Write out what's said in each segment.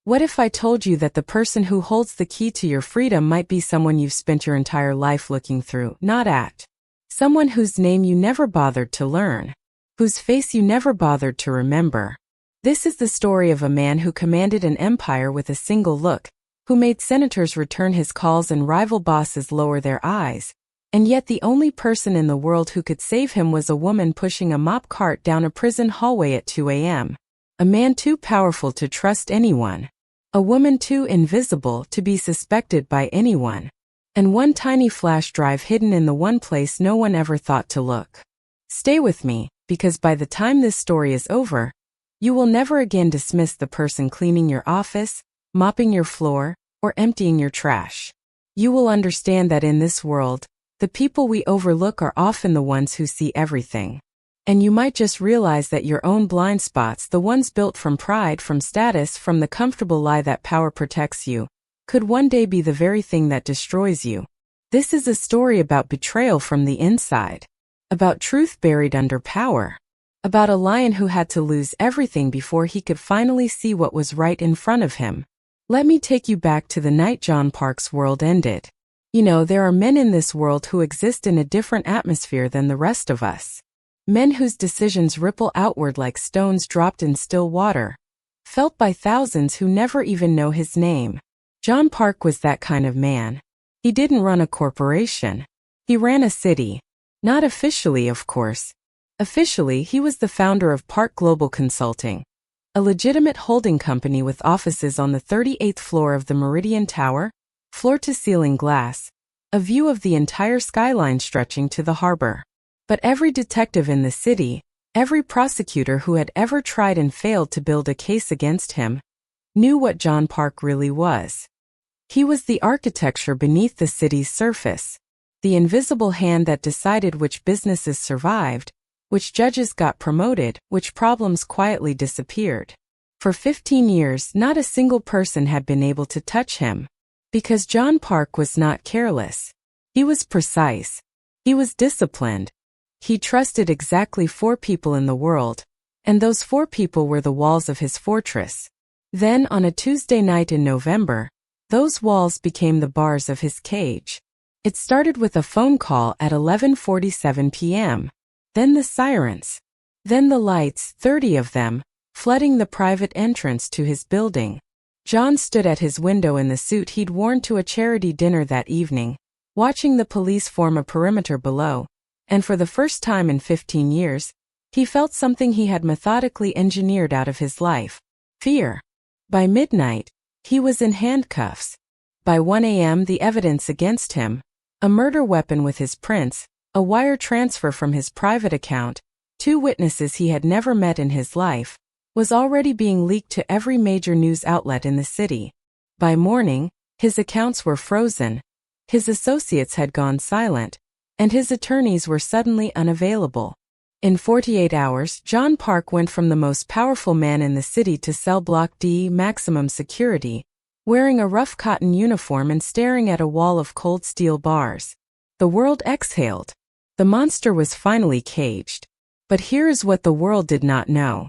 What if I told you that the person who holds the key to your freedom might be someone you've spent your entire life looking through, not at? Someone whose name you never bothered to learn, whose face you never bothered to remember. This is the story of a man who commanded an empire with a single look, who made senators return his calls and rival bosses lower their eyes, and yet the only person in the world who could save him was a woman pushing a mop cart down a prison hallway at 2 a.m. A man too powerful to trust anyone. A woman too invisible to be suspected by anyone. And one tiny flash drive hidden in the one place no one ever thought to look. Stay with me, because by the time this story is over, you will never again dismiss the person cleaning your office, mopping your floor, or emptying your trash. You will understand that in this world, the people we overlook are often the ones who see everything. And you might just realize that your own blind spots, the ones built from pride, from status, from the comfortable lie that power protects you, could one day be the very thing that destroys you. This is a story about betrayal from the inside. About truth buried under power. About a lion who had to lose everything before he could finally see what was right in front of him. Let me take you back to the night John Park's world ended. You know, there are men in this world who exist in a different atmosphere than the rest of us. Men whose decisions ripple outward like stones dropped in still water, felt by thousands who never even know his name. John Park was that kind of man. He didn't run a corporation. He ran a city. Not officially, of course. Officially, he was the founder of Park Global Consulting, a legitimate holding company with offices on the 38th floor of the Meridian Tower, floor-to-ceiling glass, a view of the entire skyline stretching to the harbor. But every detective in the city, every prosecutor who had ever tried and failed to build a case against him, knew what John Park really was. He was the architecture beneath the city's surface, the invisible hand that decided which businesses survived, which judges got promoted, which problems quietly disappeared. For 15 years, not a single person had been able to touch him. Because John Park was not careless. He was precise. He was disciplined. He trusted exactly 4 people in the world, and those 4 people were the walls of his fortress. Then, on a Tuesday night in November, those walls became the bars of his cage. It started with a phone call at 11:47 p.m. Then the sirens. Then the lights, 30 of them, flooding the private entrance to his building. John stood at his window in the suit he'd worn to a charity dinner that evening, watching the police form a perimeter below, and for the first time in 15 years, he felt something he had methodically engineered out of his life: fear. By midnight, he was in handcuffs. By 1 a.m. the evidence against him, a murder weapon with his prints, a wire transfer from his private account, 2 witnesses he had never met in his life, was already being leaked to every major news outlet in the city. By morning, his accounts were frozen, his associates had gone silent, and his attorneys were suddenly unavailable. In 48 hours, John Park went from the most powerful man in the city to cell block D, maximum security, wearing a rough cotton uniform and staring at a wall of cold steel bars. The world exhaled. The monster was finally caged. But here is what the world did not know.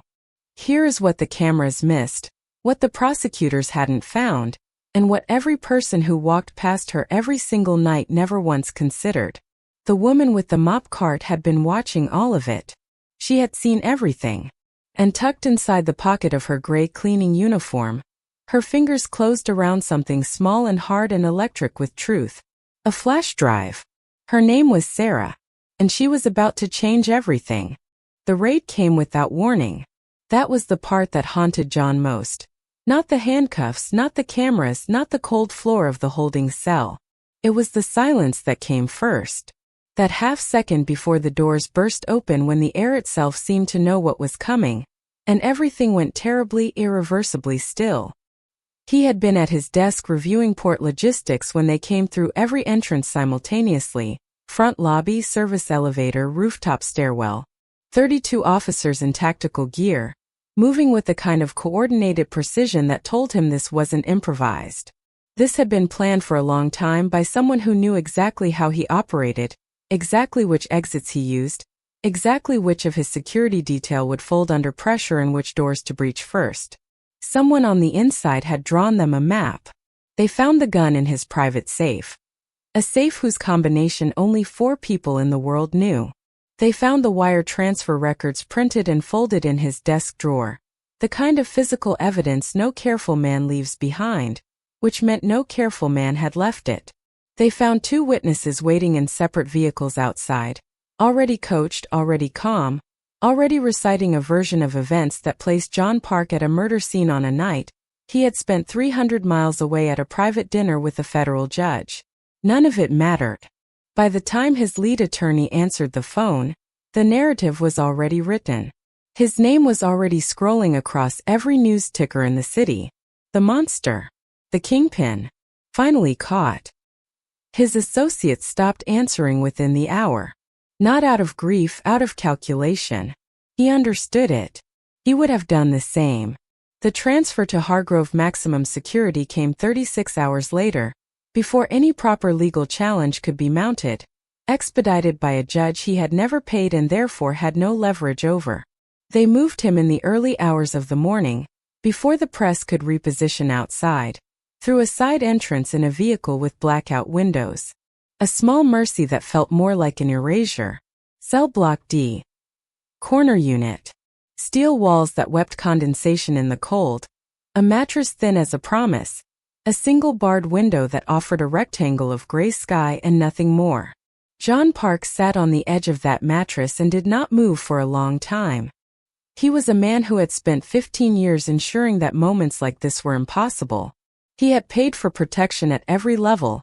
Here is what the cameras missed, what the prosecutors hadn't found, and what every person who walked past her every single night never once considered. The woman with the mop cart had been watching all of it. She had seen everything. And tucked inside the pocket of her gray cleaning uniform, her fingers closed around something small and hard and electric with truth. A flash drive. Her name was Sarah, and she was about to change everything. The raid came without warning. That was the part that haunted John most. Not the handcuffs, not the cameras, not the cold floor of the holding cell. It was the silence that came first. That half second before the doors burst open when the air itself seemed to know what was coming, and everything went terribly, irreversibly still. He had been at his desk reviewing port logistics when they came through every entrance simultaneously: front lobby, service elevator, rooftop stairwell. 32 officers in tactical gear, moving with the kind of coordinated precision that told him this wasn't improvised. This had been planned for a long time by someone who knew exactly how he operated, exactly which exits he used, exactly which of his security detail would fold under pressure and which doors to breach first. Someone on the inside had drawn them a map. They found the gun in his private safe. A safe whose combination only 4 people in the world knew. They found the wire transfer records printed and folded in his desk drawer. The kind of physical evidence no careful man leaves behind, which meant no careful man had left it. They found 2 witnesses waiting in separate vehicles outside, already coached, already calm, already reciting a version of events that placed John Park at a murder scene on a night he had spent 300 miles away at a private dinner with a federal judge. None of it mattered. By the time his lead attorney answered the phone, the narrative was already written. His name was already scrolling across every news ticker in the city. The monster, the kingpin, finally caught. His associates stopped answering within the hour. Not out of grief, out of calculation. He understood it. He would have done the same. The transfer to Hargrove Maximum Security came 36 hours later, before any proper legal challenge could be mounted, expedited by a judge he had never paid and therefore had no leverage over. They moved him in the early hours of the morning, before the press could reposition outside, through a side entrance in a vehicle with blackout windows. A small Mercy that felt more like an erasure. Cell Block D. Corner unit. Steel walls that wept condensation in the cold. A mattress thin as a promise. A single barred window that offered a rectangle of gray sky and nothing more. John Park sat on the edge of that mattress and did not move for a long time. He was a man who had spent 15 years ensuring that moments like this were impossible. He had paid for protection at every level,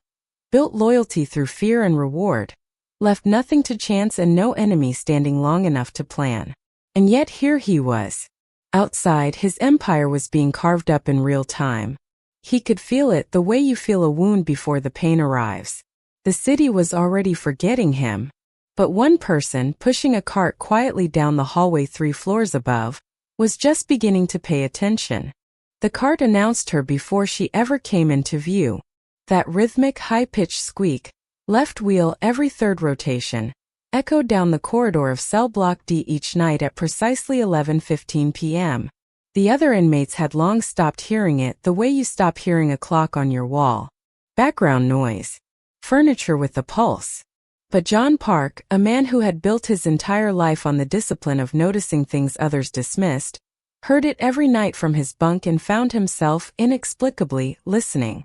built loyalty through fear and reward, left nothing to chance and no enemy standing long enough to plan. And yet here he was. Outside, his empire was being carved up in real time. He could feel it the way you feel a wound before the pain arrives. The city was already forgetting him. But one person, pushing a cart quietly down the hallway 3 floors above, was just beginning to pay attention. The cart announced her before she ever came into view. That rhythmic, high-pitched squeak, left wheel every 3rd rotation, echoed down the corridor of Cell Block D each night at precisely 11:15 p.m. The other inmates had long stopped hearing it the way you stop hearing a clock on your wall. Background noise. Furniture with a pulse. But John Park, a man who had built his entire life on the discipline of noticing things others dismissed, heard it every night from his bunk and found himself, inexplicably, listening.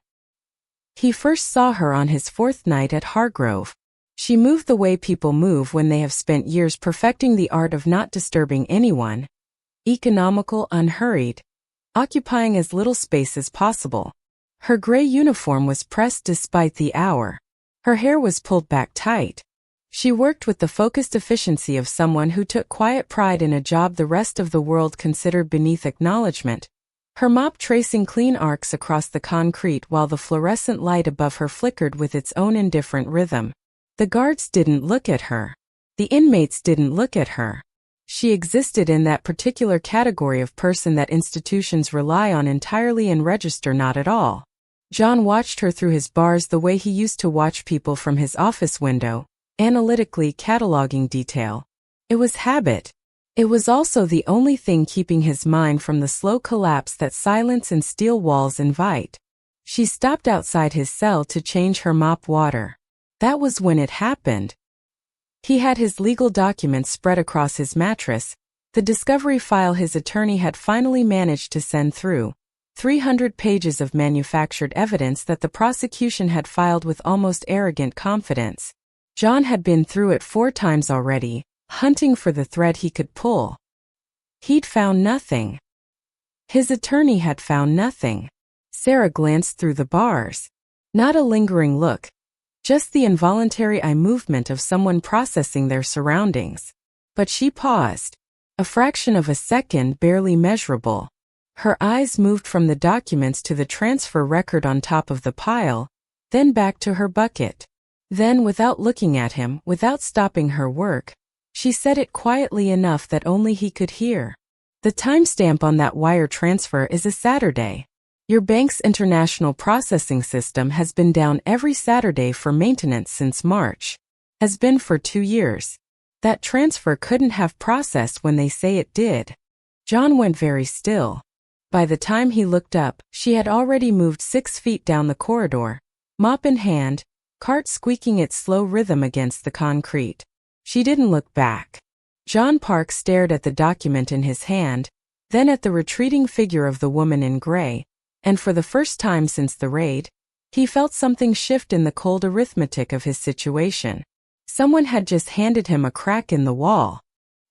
He first saw her on his 4th night at Hargrove. She moved the way people move when they have spent years perfecting the art of not disturbing anyone. Economical, unhurried, occupying as little space as possible. Her gray uniform was pressed despite the hour. Her hair was pulled back tight. She worked with the focused efficiency of someone who took quiet pride in a job the rest of the world considered beneath acknowledgement. Her mop tracing clean arcs across the concrete while the fluorescent light above her flickered with its own indifferent rhythm. The guards didn't look at her. The inmates didn't look at her. She existed in that particular category of person that institutions rely on entirely and register not at all. John watched her through his bars the way he used to watch people from his office window, analytically cataloging detail. It was habit. It was also the only thing keeping his mind from the slow collapse that silence and steel walls invite. She stopped outside his cell to change her mop water. That was when it happened. He had his legal documents spread across his mattress, the discovery file his attorney had finally managed to send through, 300 pages of manufactured evidence that the prosecution had filed with almost arrogant confidence. John had been through it 4 times already, hunting for the thread he could pull. He'd found nothing. His attorney had found nothing. Sarah glanced through the bars. Not a lingering look. Just the involuntary eye movement of someone processing their surroundings. But she paused. A fraction of a second, barely measurable. Her eyes moved from the documents to the transfer record on top of the pile, then back to her bucket. Then, without looking at him, without stopping her work, she said it quietly enough that only he could hear. The timestamp on that wire transfer is a Saturday. Your bank's international processing system has been down every Saturday for maintenance since March. Has been for 2 years. That transfer couldn't have processed when they say it did. John went very still. By the time he looked up, she had already moved 6 feet down the corridor, mop in hand, cart squeaking its slow rhythm against the concrete. She didn't look back. John Park stared at the document in his hand, then at the retreating figure of the woman in gray, and for the first time since the raid, he felt something shift in the cold arithmetic of his situation. Someone had just handed him a crack in the wall.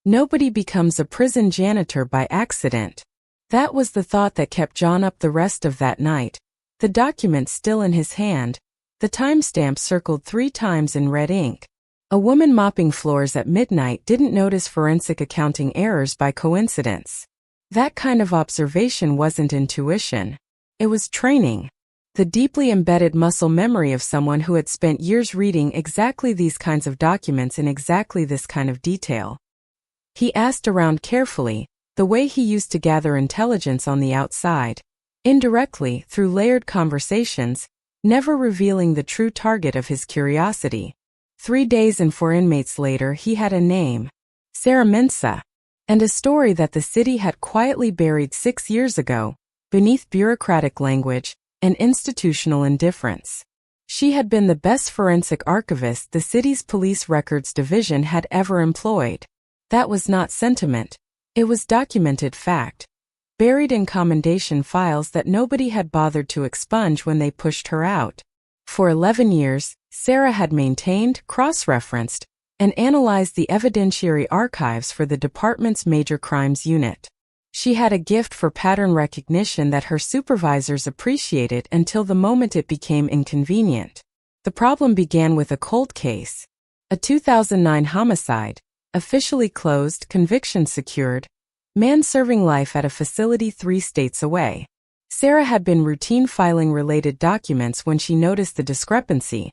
Nobody becomes a prison janitor by accident. That was the thought that kept John up the rest of that night, the document still in his hand, the timestamp circled 3 times in red ink. A woman mopping floors at midnight didn't notice forensic accounting errors by coincidence. That kind of observation wasn't intuition. It was training. The deeply embedded muscle memory of someone who had spent years reading exactly these kinds of documents in exactly this kind of detail. He asked around carefully, the way he used to gather intelligence on the outside, indirectly through layered conversations, never revealing the true target of his curiosity. 3 days and 4 inmates later he had a name, Sarah Mensah, and a story that the city had quietly buried 6 years ago, beneath bureaucratic language and institutional indifference. She had been the best forensic archivist the city's police records division had ever employed. That was not sentiment. It was documented fact, buried in commendation files that nobody had bothered to expunge when they pushed her out. For 11 years, Sarah had maintained, cross-referenced, and analyzed the evidentiary archives for the department's major crimes unit. She had a gift for pattern recognition that her supervisors appreciated until the moment it became inconvenient. The problem began with a cold case. A 2009 homicide, officially closed, conviction secured, man serving life at a facility 3 states away. Sarah had been routine filing related documents when she noticed the discrepancy.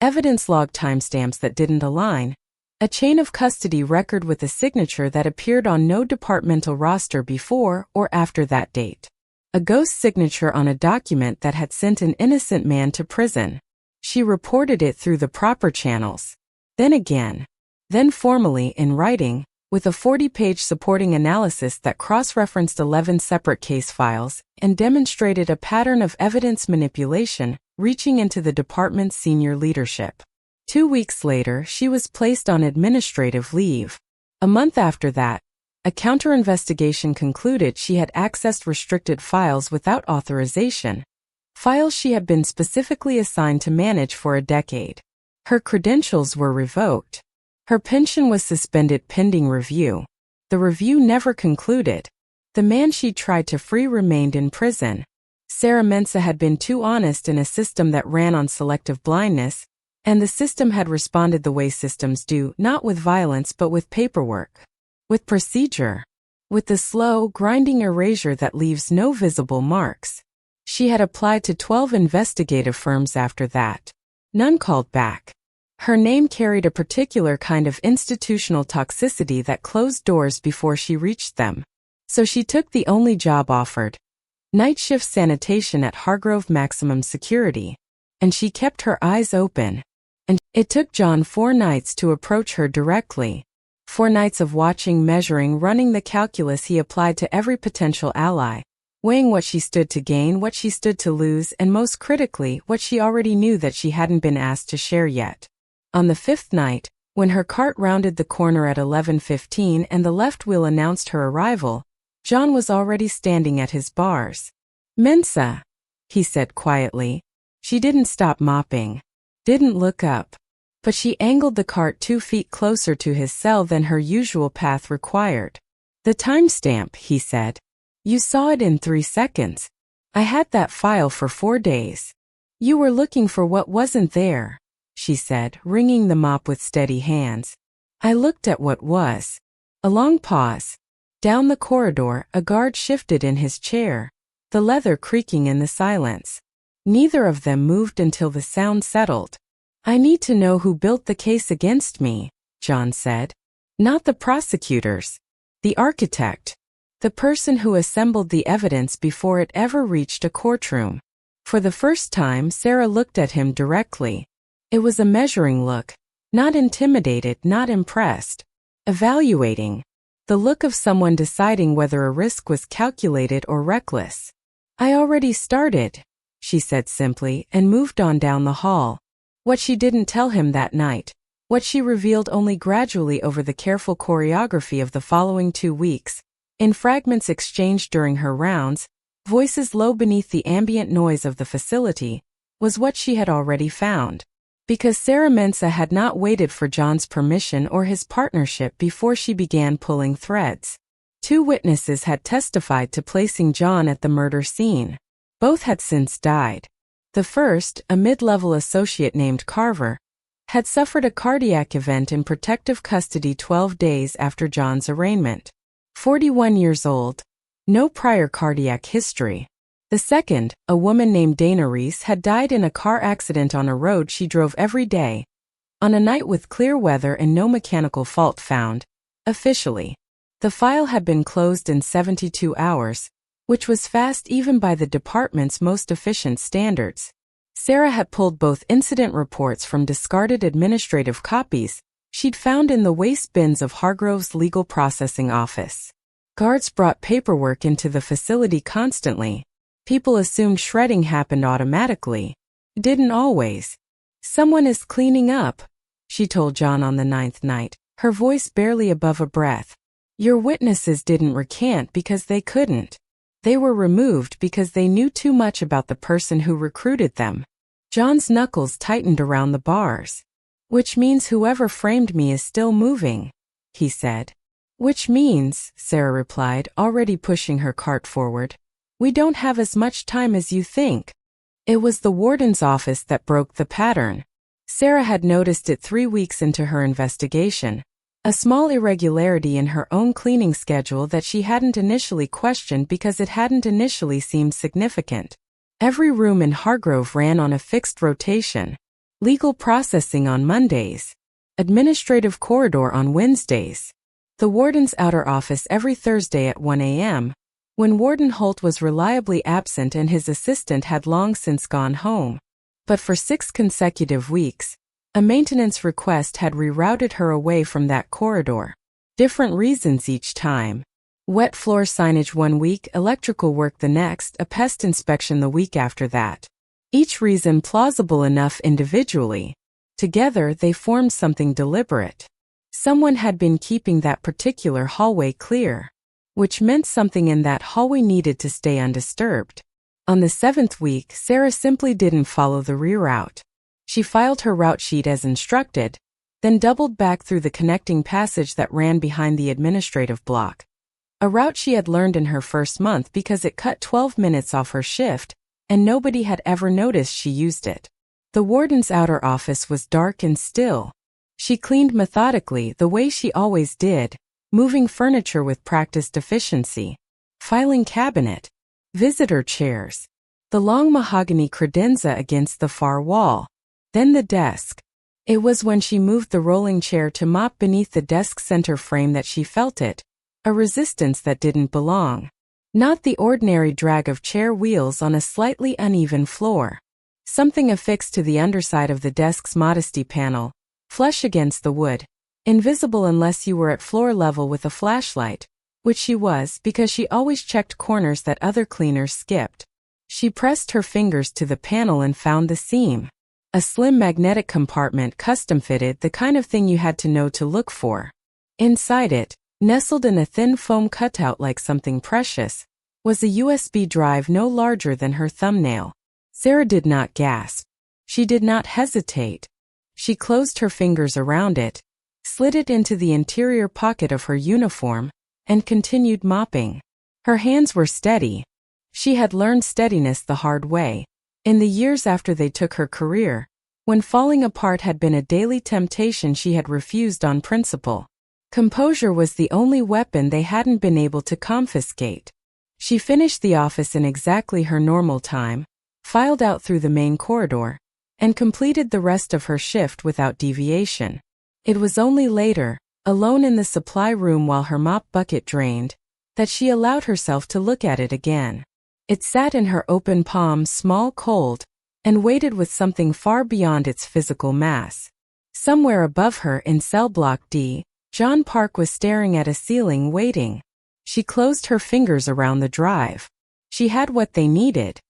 Evidence log timestamps that didn't align. A chain of custody record with a signature that appeared on no departmental roster before or after that date. A ghost signature on a document that had sent an innocent man to prison. She reported it through the proper channels. Then again. Then formally in writing, with a 40-page supporting analysis that cross-referenced 11 separate case files and demonstrated a pattern of evidence manipulation reaching into the department's senior leadership. 2 weeks later, she was placed on administrative leave. A month after that, a counter-investigation concluded she had accessed restricted files without authorization, files she had been specifically assigned to manage for a decade. Her credentials were revoked. Her pension was suspended pending review. The review never concluded. The man she tried to free remained in prison. Sarah Mensah had been too honest in a system that ran on selective blindness, and the system had responded the way systems do, not with violence but with paperwork, with procedure, with the slow, grinding erasure that leaves no visible marks. She had applied to 12 investigative firms after that. None called back. Her name carried a particular kind of institutional toxicity that closed doors before she reached them. So she took the only job offered, night shift sanitation at Hargrove Maximum Security, and she kept her eyes open. And it took John 4 nights to approach her directly. 4 nights of watching, measuring, running the calculus he applied to every potential ally, weighing what she stood to gain, what she stood to lose, and most critically, what she already knew that she hadn't been asked to share yet. On the 5th night, when her cart rounded the corner at 11:15 and the left wheel announced her arrival, John was already standing at his bars. "Mensah," he said quietly. She didn't stop mopping. Didn't look up. But she angled the cart 2 feet closer to his cell than her usual path required. "The timestamp," he said. "You saw it in 3 seconds. I had that file for 4 days. You were looking for what wasn't there," she said, wringing the mop with steady hands. "I looked at what was." A long pause. Down the corridor, a guard shifted in his chair, the leather creaking in the silence. Neither of them moved until the sound settled. "I need to know who built the case against me," John said. "Not the prosecutors. The architect. The person who assembled the evidence before it ever reached a courtroom." For the first time, Sarah looked at him directly. It was a measuring look, not intimidated, not impressed. Evaluating. the look of someone deciding whether a risk was calculated or reckless. "I already started," she said simply, and moved on down the hall. What she didn't tell him that night, what she revealed only gradually over the careful choreography of the following 2 weeks, in fragments exchanged during her rounds, voices low beneath the ambient noise of the facility, was what she had already found. Because Sarah Mensah had not waited for John's permission or his partnership before she began pulling threads. 2 witnesses had testified to placing John at the murder scene. Both had since died. The first, a mid-level associate named Carver, had suffered a cardiac event in protective custody 12 days after John's arraignment. 41 years old, no prior cardiac history. The second, a woman named Dana Reese, had died in a car accident on a road she drove every day, on a night with clear weather and no mechanical fault found. Officially, the file had been closed in 72 hours, which was fast even by the department's most efficient standards. Sarah had pulled both incident reports from discarded administrative copies she'd found in the waste bins of Hargrove's legal processing office. Guards brought paperwork into the facility constantly. People assumed shredding happened automatically. Didn't always. "Someone is cleaning up," she told John on the 9th night, her voice barely above a breath. "Your witnesses didn't recant because they couldn't. They were removed because they knew too much about the person who recruited them." John's knuckles tightened around the bars. "Which means whoever framed me is still moving," he said. "Which means," Sarah replied, already pushing her cart forward, "we don't have as much time as you think." It was the warden's office that broke the pattern. Sarah had noticed it 3 weeks into her investigation, a small irregularity in her own cleaning schedule that she hadn't initially questioned because it hadn't initially seemed significant. Every room in Hargrove ran on a fixed rotation. Legal processing on Mondays. Administrative corridor on Wednesdays. The warden's outer office every Thursday at 1 a.m., when Warden Holt was reliably absent and his assistant had long since gone home. But for 6 consecutive weeks, a maintenance request had rerouted her away from that corridor. Different reasons each time. Wet floor signage 1 week, electrical work the next, a pest inspection the week after that. Each reason plausible enough individually. Together they formed something deliberate. Someone had been keeping that particular hallway clear, which meant something in that hallway needed to stay undisturbed. On the 7th week, Sarah simply didn't follow the reroute. She filed her route sheet as instructed, then doubled back through the connecting passage that ran behind the administrative block. A route she had learned in her first month because it cut 12 minutes off her shift, and nobody had ever noticed she used it. The warden's outer office was dark and still. She cleaned methodically, the way she always did, moving furniture with practiced efficiency. Filing cabinet. Visitor chairs. The long mahogany credenza against the far wall. Then the desk. It was when she moved the rolling chair to mop beneath the desk center frame that she felt it, a resistance that didn't belong. Not the ordinary drag of chair wheels on a slightly uneven floor. Something affixed to the underside of the desk's modesty panel, flush against the wood, invisible unless you were at floor level with a flashlight, which she was because she always checked corners that other cleaners skipped. She pressed her fingers to the panel and found the seam. A slim magnetic compartment, custom-fitted, the kind of thing you had to know to look for. Inside it, nestled in a thin foam cutout like something precious, was a USB drive no larger than her thumbnail. Sarah did not gasp. She did not hesitate. She closed her fingers around it, slid it into the interior pocket of her uniform, and continued mopping. Her hands were steady. She had learned steadiness the hard way, in the years after they took her career, when falling apart had been a daily temptation she had refused on principle. Composure was the only weapon they hadn't been able to confiscate. She finished the office in exactly her normal time, filed out through the main corridor, and completed the rest of her shift without deviation. It was only later, alone in the supply room while her mop bucket drained, that she allowed herself to look at it again. It sat in her open palm, small, cold, and weighted with something far beyond its physical mass. Somewhere above her in cell block D, John Park was staring at a ceiling, waiting. She closed her fingers around the drive. She had what they needed.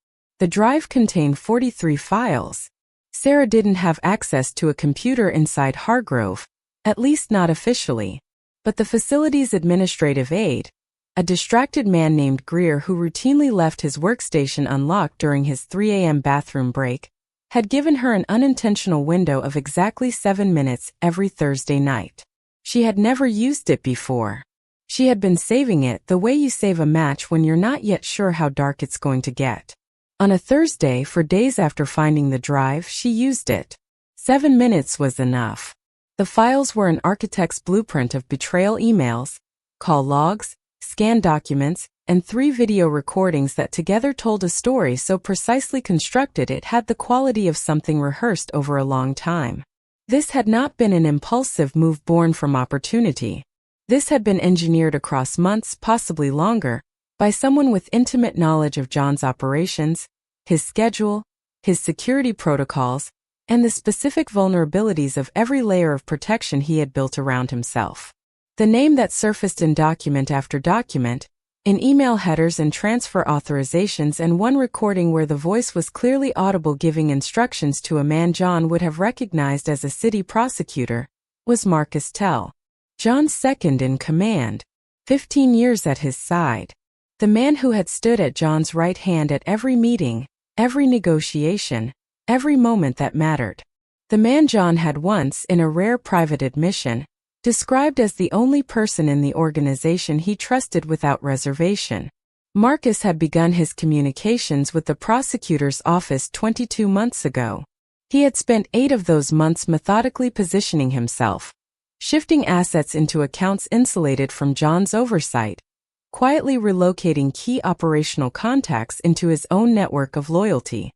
The drive contained 43 files. Sarah didn't have access to a computer inside Hargrove, at least not officially. But the facility's administrative aide, a distracted man named Greer who routinely left his workstation unlocked during his 3 a.m. bathroom break, had given her an unintentional window of exactly 7 minutes every Thursday night. She had never used it before. She had been saving it the way you save a match when you're not yet sure how dark it's going to get. On a Thursday, for days after finding the drive, she used it. 7 minutes was enough. The files were an architect's blueprint of betrayal emails, call logs, scanned documents, and 3 video recordings that together told a story so precisely constructed it had the quality of something rehearsed over a long time. This had not been an impulsive move born from opportunity. This had been engineered across months, possibly longer, by someone with intimate knowledge of John's operations, his schedule, his security protocols, and the specific vulnerabilities of every layer of protection he had built around himself. The name that surfaced in document after document, in email headers and transfer authorizations, and one recording where the voice was clearly audible giving instructions to a man John would have recognized as a city prosecutor, was Marcus Tell. John's second in command, 15 years at his side. The man who had stood at John's right hand at every meeting, every negotiation, every moment that mattered. The man John had once, in a rare private admission, described as the only person in the organization he trusted without reservation. Marcus had begun his communications with the prosecutor's office 22 months ago. He had spent 8 of those months methodically positioning himself, shifting assets into accounts insulated from John's oversight, quietly relocating key operational contacts into his own network of loyalty.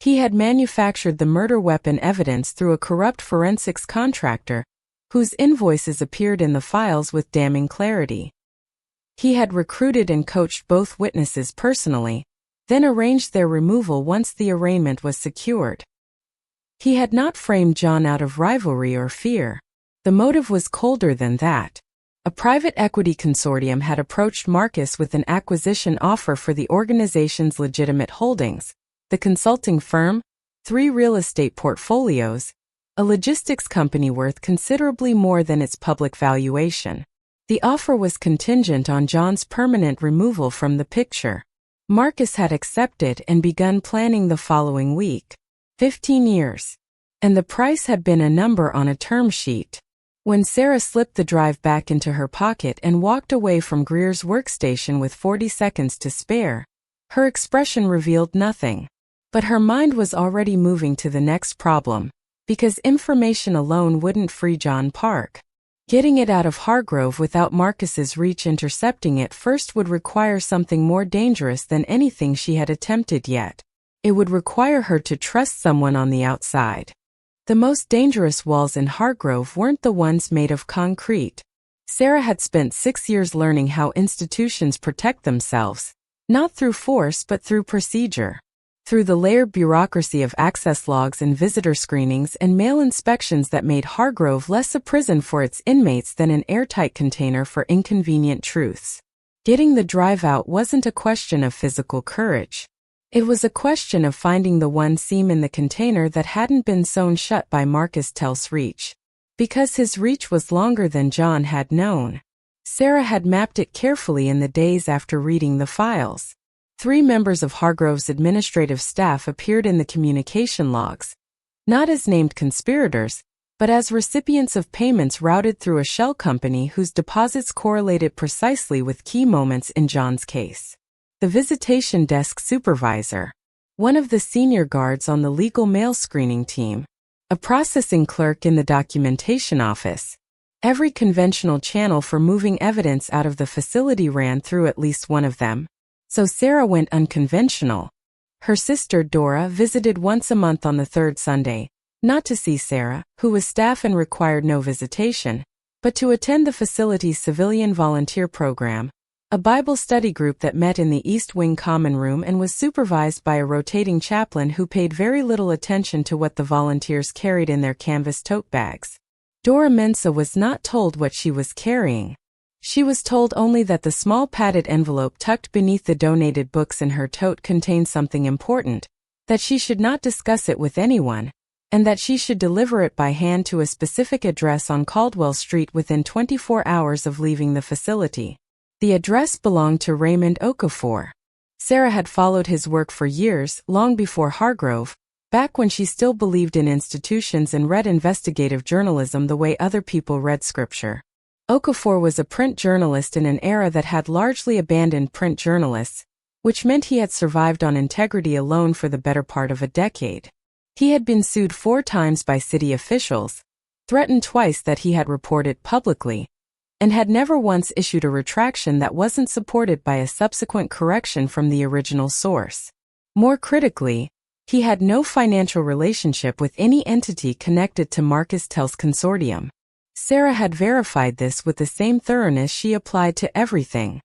He had manufactured the murder weapon evidence through a corrupt forensics contractor, whose invoices appeared in the files with damning clarity. He had recruited and coached both witnesses personally, then arranged their removal once the arraignment was secured. He had not framed John out of rivalry or fear. The motive was colder than that. A private equity consortium had approached Marcus with an acquisition offer for the organization's legitimate holdings, the consulting firm, 3 real estate portfolios, a logistics company worth considerably more than its public valuation. The offer was contingent on John's permanent removal from the picture. Marcus had accepted and begun planning the following week. 15 years. And the price had been a number on a term sheet. When Sarah slipped the drive back into her pocket and walked away from Greer's workstation with 40 seconds to spare, her expression revealed nothing. But her mind was already moving to the next problem, because information alone wouldn't free John Park. Getting it out of Hargrove without Marcus's reach intercepting it first would require something more dangerous than anything she had attempted yet. It would require her to trust someone on the outside. The most dangerous walls in Hargrove weren't the ones made of concrete. Sarah had spent 6 years learning how institutions protect themselves, not through force but through procedure. Through the layered bureaucracy of access logs and visitor screenings and mail inspections that made Hargrove less a prison for its inmates than an airtight container for inconvenient truths. Getting the drive out wasn't a question of physical courage. It was a question of finding the one seam in the container that hadn't been sewn shut by Marcus Tell's reach. Because his reach was longer than John had known. Sarah had mapped it carefully in the days after reading the files. 3 members of Hargrove's administrative staff appeared in the communication logs, not as named conspirators, but as recipients of payments routed through a shell company whose deposits correlated precisely with key moments in John's case. The visitation desk supervisor, one of the senior guards on the legal mail screening team, a processing clerk in the documentation office. Every conventional channel for moving evidence out of the facility ran through at least one of them. So Sarah went unconventional. Her sister Dora visited once a month on the 3rd Sunday, not to see Sarah, who was staff and required no visitation, but to attend the facility's civilian volunteer program, a Bible study group that met in the East Wing Common Room and was supervised by a rotating chaplain who paid very little attention to what the volunteers carried in their canvas tote bags. Dora Mensah was not told what she was carrying. She was told only that the small padded envelope tucked beneath the donated books in her tote contained something important, that she should not discuss it with anyone, and that she should deliver it by hand to a specific address on Caldwell Street within 24 hours of leaving the facility. The address belonged to Raymond Okafor. Sarah had followed his work for years, long before Hargrove, back when she still believed in institutions and read investigative journalism the way other people read scripture. Okafor was a print journalist in an era that had largely abandoned print journalists, which meant he had survived on integrity alone for the better part of a decade. He had been sued 4 times by city officials, threatened twice that he had reported publicly, and had never once issued a retraction that wasn't supported by a subsequent correction from the original source. More critically, he had no financial relationship with any entity connected to Marcus Tell's consortium. Sarah had verified this with the same thoroughness she applied to everything.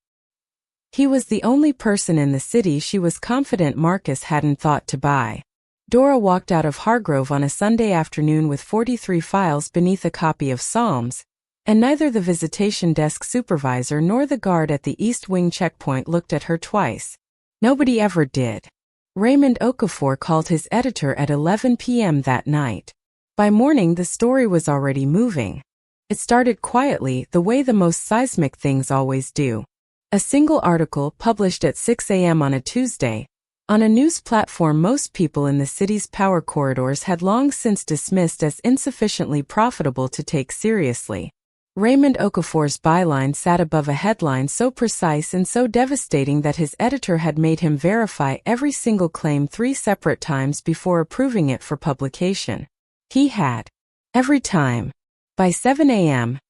He was the only person in the city she was confident Marcus hadn't thought to buy. Dora walked out of Hargrove on a Sunday afternoon with 43 files beneath a copy of Psalms, and neither the visitation desk supervisor nor the guard at the East Wing checkpoint looked at her twice. Nobody ever did. Raymond Okafor called his editor at 11 p.m. that night. By morning the story was already moving. It started quietly, the way the most seismic things always do. A single article published at 6 a.m. on a Tuesday, on a news platform most people in the city's power corridors had long since dismissed as insufficiently profitable to take seriously. Raymond Okafor's byline sat above a headline so precise and so devastating that his editor had made him verify every single claim 3 separate times before approving it for publication. He had. Every time. By 7 a.m.,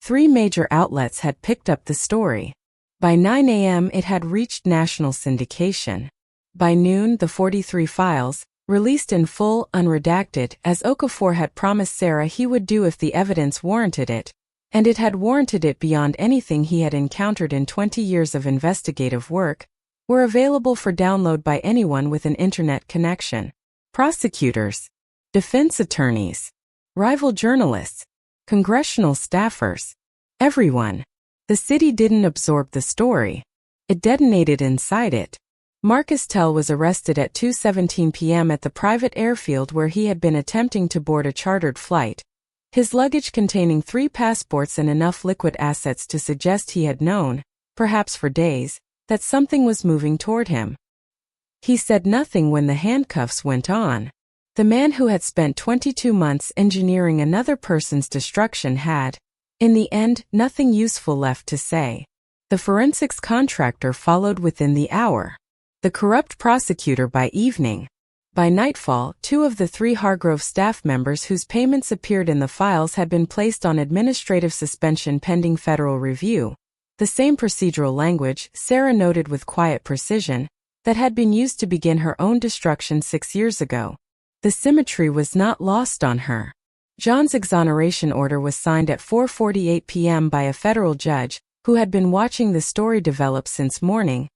3 major outlets had picked up the story. By 9 a.m. it had reached national syndication. By noon the 43 files, released in full, unredacted, as Okafor had promised Sarah he would do if the evidence warranted it, and it had warranted it beyond anything he had encountered in 20 years of investigative work, were available for download by anyone with an internet connection. Prosecutors, defense attorneys, rival journalists, congressional staffers, everyone. The city didn't absorb the story. It detonated inside it. Marcus Tell was arrested at 2:17 p.m. at the private airfield where he had been attempting to board a chartered flight, his luggage containing 3 passports and enough liquid assets to suggest he had known, perhaps for days, that something was moving toward him. He said nothing when the handcuffs went on. The man who had spent 22 months engineering another person's destruction had, in the end, nothing useful left to say. The forensics contractor followed within the hour. The corrupt prosecutor by evening. By nightfall, 2 of the 3 Hargrove staff members whose payments appeared in the files had been placed on administrative suspension pending federal review. The same procedural language, Sarah noted with quiet precision, that had been used to begin her own destruction 6 years ago. The symmetry was not lost on her. John's exoneration order was signed at 4:48 p.m. by a federal judge, who had been watching the story develop since morning,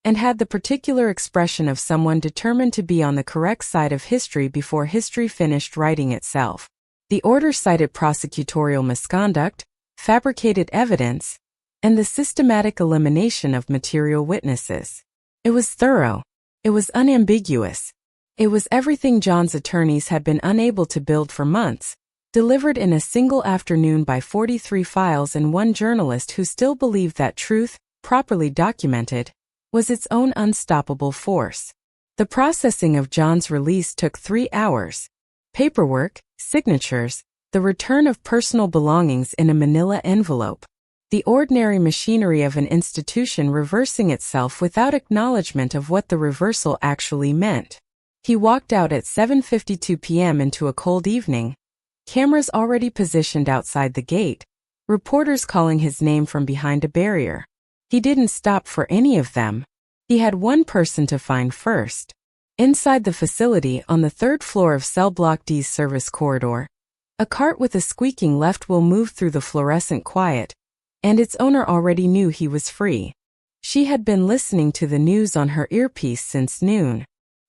and had the particular expression of someone determined to be on the correct side of history before history finished writing itself. The order cited prosecutorial misconduct, fabricated evidence, and the systematic elimination of material witnesses. It was thorough. It was unambiguous. It was everything John's attorneys had been unable to build for months, delivered in a single afternoon by 43 files and one journalist who still believed that truth, properly documented, was its own unstoppable force. The processing of John's release took 3 hours. Paperwork, signatures, the return of personal belongings in a manila envelope. The ordinary machinery of an institution reversing itself without acknowledgement of what the reversal actually meant. He walked out at 7:52 p.m. into a cold evening, cameras already positioned outside the gate, reporters calling his name from behind a barrier. He didn't stop for any of them. He had one person to find first. Inside the facility on the 3rd floor of Cell Block D's service corridor, a cart with a squeaking left wheel moved through the fluorescent quiet, and its owner already knew he was free. She had been listening to the news on her earpiece since noon.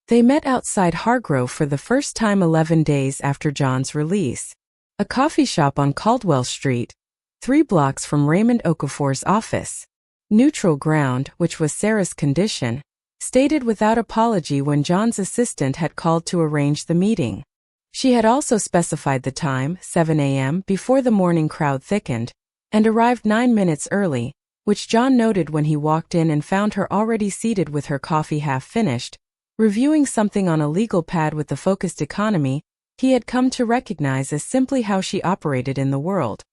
They met outside Hargrove for the first time 11 days after John's release. a coffee shop on Caldwell Street, 3 blocks from Raymond Okafor's office. Neutral ground, which was Sarah's condition, stated without apology when John's assistant had called to arrange the meeting. She had also specified the time, 7 a.m., before the morning crowd thickened, and arrived 9 minutes early, which John noted when he walked in and found her already seated with her coffee half finished, reviewing something on a legal pad with the focused economy he had come to recognize as simply how she operated in the world.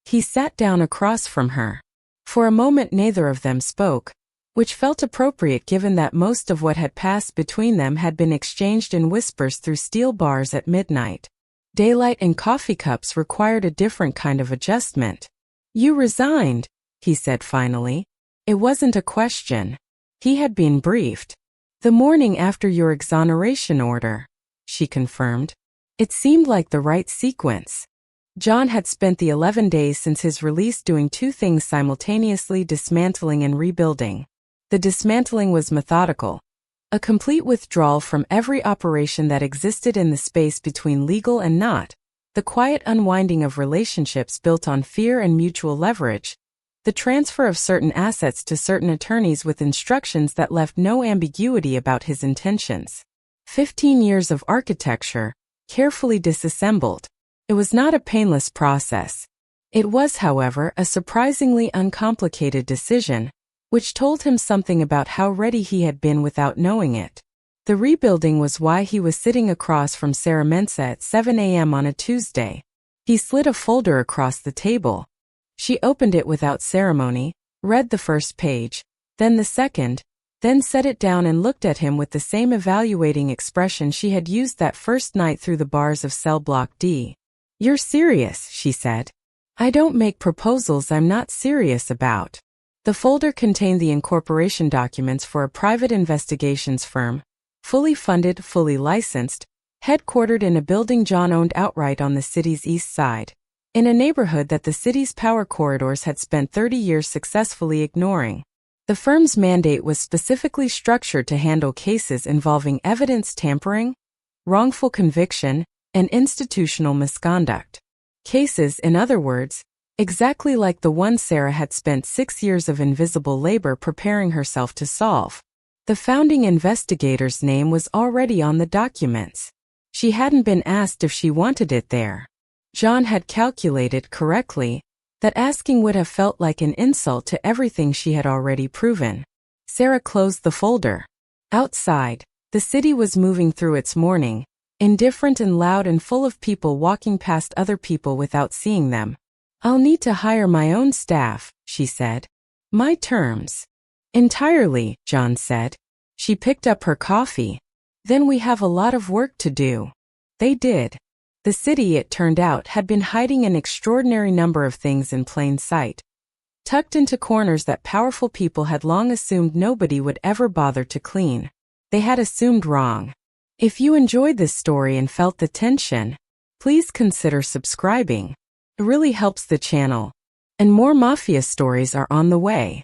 He sat down across from her. For a moment neither of them spoke, which felt appropriate given that most of what had passed between them had been exchanged in whispers through steel bars at midnight. Daylight and coffee cups required a different kind of adjustment. "You resigned," he said finally. It wasn't a question. He had been briefed. "The morning after your exoneration order," she confirmed. It seemed like the right sequence. John had spent the 11 days since his release doing 2 things simultaneously: dismantling and rebuilding. The dismantling was methodical. A complete withdrawal from every operation that existed in the space between legal and not, the quiet unwinding of relationships built on fear and mutual leverage, the transfer of certain assets to certain attorneys with instructions that left no ambiguity about his intentions. 15 years of architecture, carefully disassembled. It was not a painless process. It was, however, a surprisingly uncomplicated decision, which told him something about how ready he had been without knowing it. The rebuilding was why he was sitting across from Sarah Mensah at 7 a.m. on a Tuesday. He slid a folder across the table. She opened it without ceremony, read the first page, then the second, then set it down and looked at him with the same evaluating expression she had used that first night through the bars of cell block D. "You're serious," she said. "I don't make proposals I'm not serious about." The folder contained the incorporation documents for a private investigations firm, fully funded, fully licensed, headquartered in a building John owned outright on the city's east side, in a neighborhood that the city's power corridors had spent 30 years successfully ignoring. The firm's mandate was specifically structured to handle cases involving evidence tampering, wrongful conviction, and institutional misconduct. Cases, in other words, exactly like the one Sarah had spent 6 years of invisible labor preparing herself to solve. The founding investigator's name was already on the documents. She hadn't been asked if she wanted it there. John had calculated correctly that asking would have felt like an insult to everything she had already proven. Sarah closed the folder. Outside, the city was moving through its morning, indifferent and loud and full of people walking past other people without seeing them. "I'll need to hire my own staff," she said. "My terms." "Entirely," John said. She picked up her coffee. "Then we have a lot of work to do." They did. The city, it turned out, had been hiding an extraordinary number of things in plain sight, tucked into corners that powerful people had long assumed nobody would ever bother to clean. They had assumed wrong. If you enjoyed this story and felt the tension, please consider subscribing. It really helps the channel. And more Mafia stories are on the way.